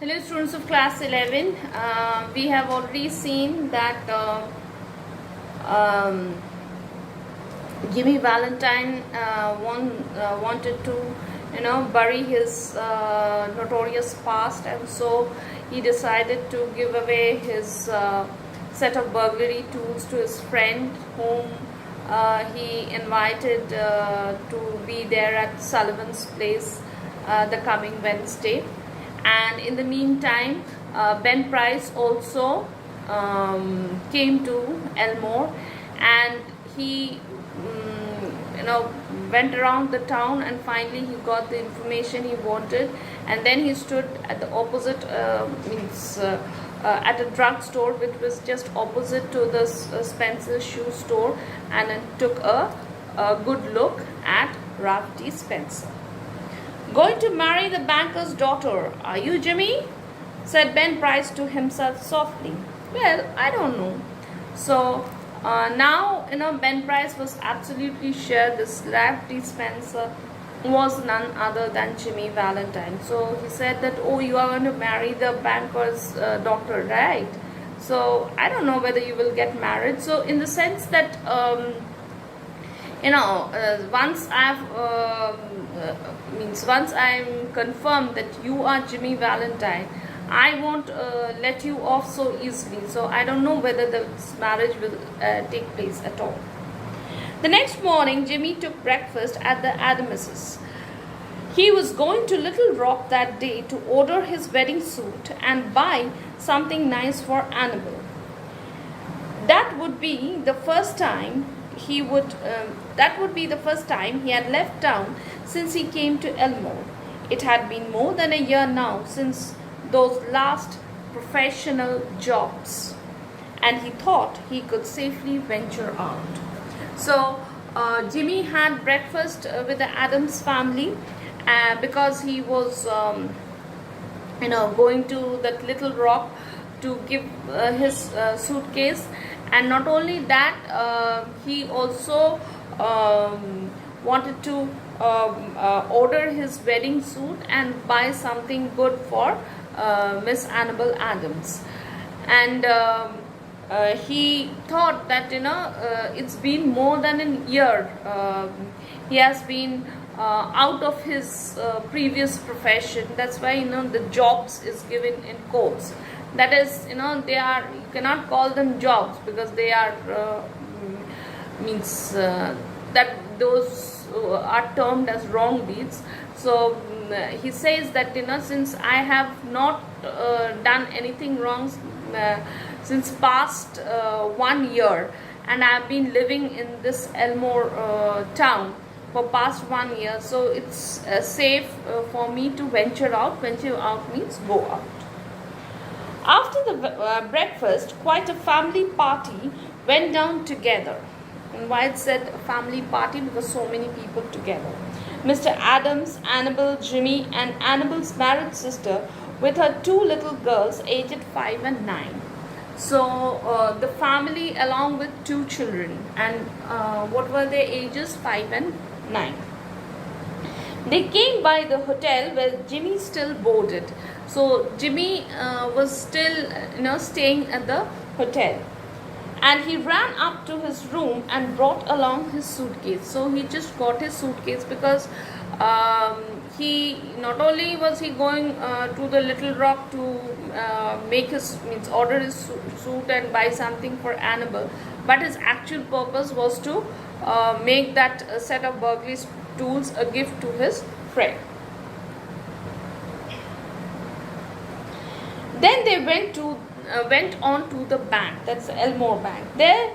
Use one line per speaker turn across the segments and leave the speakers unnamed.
Hello students of class 11. We have already seen that Jimmy Valentine wanted to bury his notorious past, and so he decided to give away his set of burglary tools to his friend whom he invited to be there at Sullivan's place the coming Wednesday. And in the meantime, Ben Price also came to Elmore, and he went around the town, and finally he got the information he wanted. And then he stood at the opposite at a drugstore which was just opposite to the Spencer's shoe store, and then took a good look at Ralph T. Spencer. "Going to marry the banker's daughter, are you, Jimmy?" said Ben Price to himself softly. "Well, I don't know." So now Ben Price was absolutely sure this Ralph T. Spencer was none other than Jimmy Valentine. So he said that, "Oh, you are going to marry the banker's daughter, right? So I don't know whether you will get married." So in the sense that once I'm confirmed that you are Jimmy Valentine, I won't let you off so easily. So I don't know whether this marriage will take place at all. The next morning, Jimmy took breakfast at the Adamses. He was going to Little Rock that day to order his wedding suit and buy something nice for Annabel. That would be the first time he had left town since he came to Elmore. It had been more than a year now since those last professional jobs, and he thought he could safely venture out. So Jimmy had breakfast with the Adams family because he was going to that Little Rock to give his suitcase. And not only that, he also wanted to order his wedding suit and buy something good for Miss Annabel Adams. And he thought that it's been more than a year. He has been out of his previous profession. That's why the jobs is given in quotes. That is, they are, you cannot call them jobs because they are that those are termed as wrong deeds. So he says that since I have not done anything wrong since past 1 year, and I have been living in this Elmore town for past 1 year, so it's safe for me to venture out. Venture out means go out. After the breakfast, quite a family party went down together. And why it said a family party? Because so many people together. Mr. Adams, Annabel, Jimmy, and Annabel's married sister with her 2 little girls aged 5 and 9. So the family along with 2 children. And what were their ages? 5 and 9. They came by the hotel where Jimmy still boarded. So Jimmy was still staying at the hotel, and he ran up to his room and brought along his suitcase. So he just got his suitcase because he not only was he going to the Little Rock to order his suit and buy something for Annabel, but his actual purpose was to make that set of burglary tools a gift to his friend. Then they went on to the bank, that's Elmore Bank. There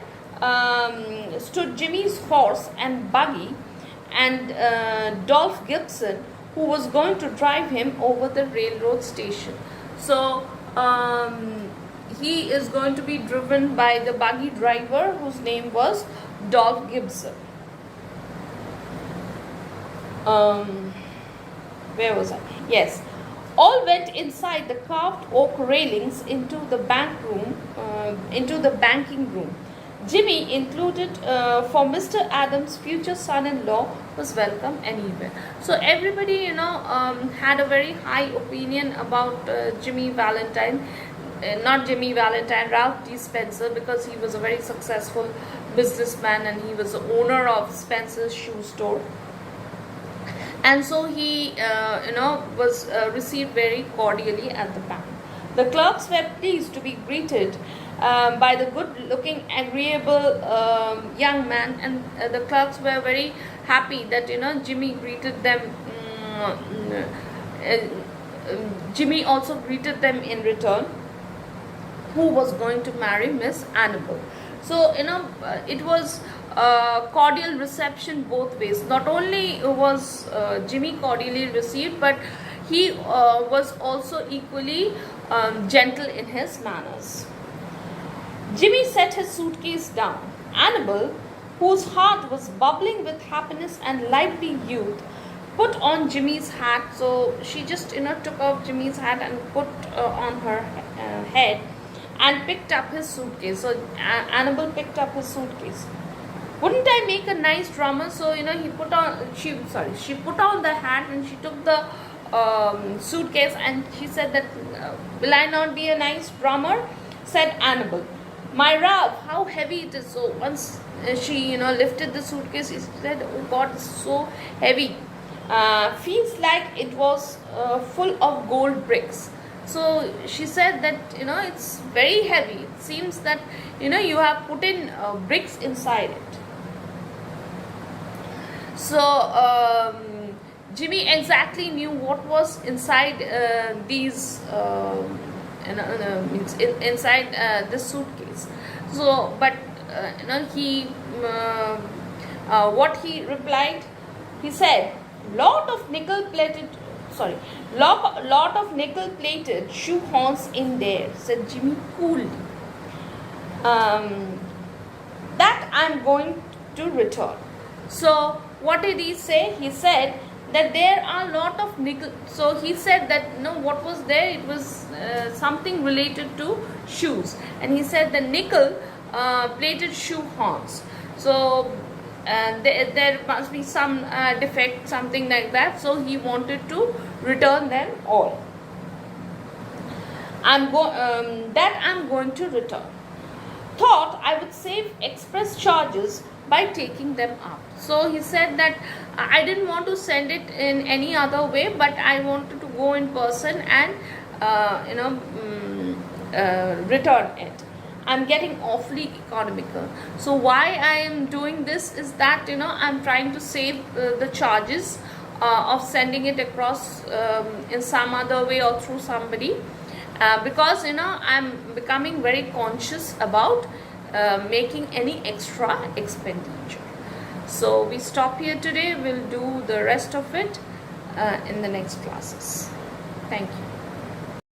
stood Jimmy's horse and buggy, and Dolph Gibson, who was going to drive him over the railroad station. So he is going to be driven by the buggy driver, whose name was Dolph Gibson. Where was I? Yes. All went inside the carved oak railings into the banking room. Jimmy, included for Mr. Adams' future son-in-law, was welcome anywhere. So everybody, had a very high opinion about Jimmy Valentine. Not Jimmy Valentine, Ralph D. Spencer, because he was a very successful businessman and he was the owner of Spencer's shoe store. And so he, was received very cordially at the bank. The clerks were pleased to be greeted by the good-looking, agreeable young man, and the clerks were very happy that Jimmy greeted them. Jimmy also greeted them in return, who was going to marry Miss Annabel. So it was cordial reception both ways. Not only was Jimmy cordially received, but he was also equally gentle in his manners. Jimmy set his suitcase down. Annabel, whose heart was bubbling with happiness and lively youth, put on Jimmy's hat. So she just took off Jimmy's hat and put on her head, and picked up his suitcase. So Annabel picked up his suitcase. Wouldn't I make a nice drummer? So she put on the hat and she took the suitcase, and she said that, will I not be a nice drummer? Said Annabel. My Ralph, how heavy it is. So once she lifted the suitcase, she said, oh God, it's so heavy. Feels like it was full of gold bricks. So she said that it's very heavy. It seems that you have put in bricks inside it. So Jimmy exactly knew what was inside these inside this suitcase. So but he what he replied, he said, lot of nickel plated shoe horns in there, said Jimmy coolly. That I'm going to return. So what did he say? He said that there are a lot of nickel. So he said that what was there, it was something related to shoes, and he said the nickel plated shoe horns. So there must be some defect, something like that. So he wanted to return them all. I'm going to return. Thought I would save express charges by taking them up. So he said that I didn't want to send it in any other way, but I wanted to go in person and return it. I'm getting awfully economical. So why I am doing this is that I'm trying to save the charges of sending it across in some other way or through somebody, because I'm becoming very conscious about making any extra expenditure. So we stop here today. We'll do the rest of it in the next classes. Thank you.